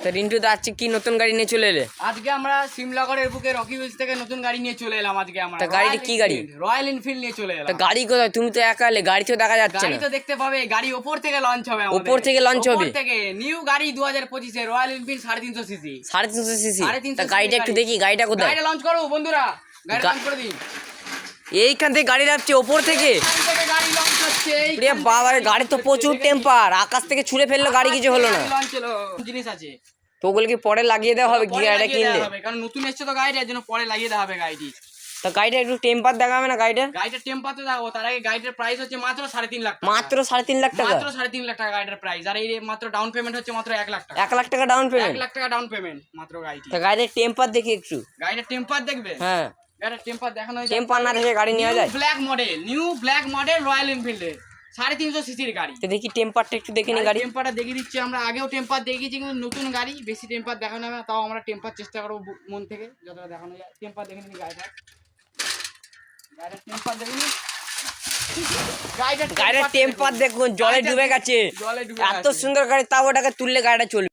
তো রিন্টু দা আজকে কি নতুন গাড়ি নিয়ে চলে এলে? আজকে আমরা সিমলাগড়ের বুকে রকি হিলস থেকে নতুন গাড়ি নিয়ে চলে এলাম। আজকে আমরা তা গাড়িটা কি গাড়ি? রয়্যাল এনফিল্ড নিয়ে চলে তা এলাম। গাড়ি কোথায়? তুমি তো একা এলে, গাড়ি তো দেখা যাচ্ছে গাড়ি না। তো দেখতে পাবে, গাড়ি ওপর থেকে লঞ্চ হবে। ওপর থেকে লঞ্চ হবে? ওপর থেকে নিউ গাড়ি 2025 এর রয়্যাল এনফিল্ড 350 সিসি। 350 সিসি? 350 তা গাড়িটা একটু দেখি, গাড়িটা কোথায়? গাড়িটা লঞ্চ করো বন্ধুরা, গাড়ি লঞ্চ করে দিন। এইখান থেকে গাড়ি যাচ্ছে ওপর থেকে? এখান থেকে গাড়ি লঞ্চ হচ্ছে। রে বাবা, গাড়ি তো প্রচুর টেম্পার, আকাশ থেকে ছুঁড়ে ফেললো, গাড়ি কিছু হলো না। লঞ্চ হলো, জিনিস আছে তো ওগুলো কি পরে লাগিয়ে দেওয়া হবে পরে গাড়িটা লাগিয়ে কিনলে? দেওয়া হবে, কারণ নতুন এসেছে তো গাড়িটা, এর জন্য পরে লাগিয়ে দেওয়া হবে গাড়িটি। তা গাড়িটা একটু টেম্পার দেখাবে না গাড়িটা? গাড়িটার টেম্পার তো দেখো, তার আগে গাড়িটার প্রাইস হচ্ছে মাত্র 3.5 লাখ টাকা। মাত্র 3.5 লাখ টাকা? মাত্র 3.5 লাখ টাকা গাড়িটার প্রাইস। আর এই মাত্র ডাউন পেমেন্ট হচ্ছে মাত্র 1 লাখ টাকা। 1 লাখ টাকা ডাউন 1 পেমেন্ট? লাখ টাকা ডাউন পেমেন্ট মাত্র গাড়িটি। তা গাড়ির টেম্পার দেখি একটু। গাড়িটার টেম্পার দেখবে? হ্যাঁ, গাড়িটার টেম্পার দেখানো হয়েছে। টেম্পার না দেখে গাড়ি নেওয়া যায়? নিউ ব্ল্যাক মডেল রয়্যাল এনফিল্ডের 350 সিসির গাড়ি। তো দেখি টেম্পারটা একটু দেখে নি গাড়ি। টেম্পারটা দেখিয়ে দিচ্ছি, আমরা আগেও টেম্পার দেখিয়েছি, কিন্তু নতুন গাড়ি বেশি টেম্পার দেখানো হবে না, তাও আমরা টেম্পার চেষ্টা করবো মন থেকে যতটা দেখানো যায়। টেম্পার দেখে নিন গাড়িটা, গাড়িটার টেম্পার দেখে নিন। গাড়ির টেম্পার দেখুন, জলে ডুবে গেছে। জলে ডুবে এত গেছে। সুন্দর গাড়ি, তাও ওটাকে তুললে গাড়িটা চলবে।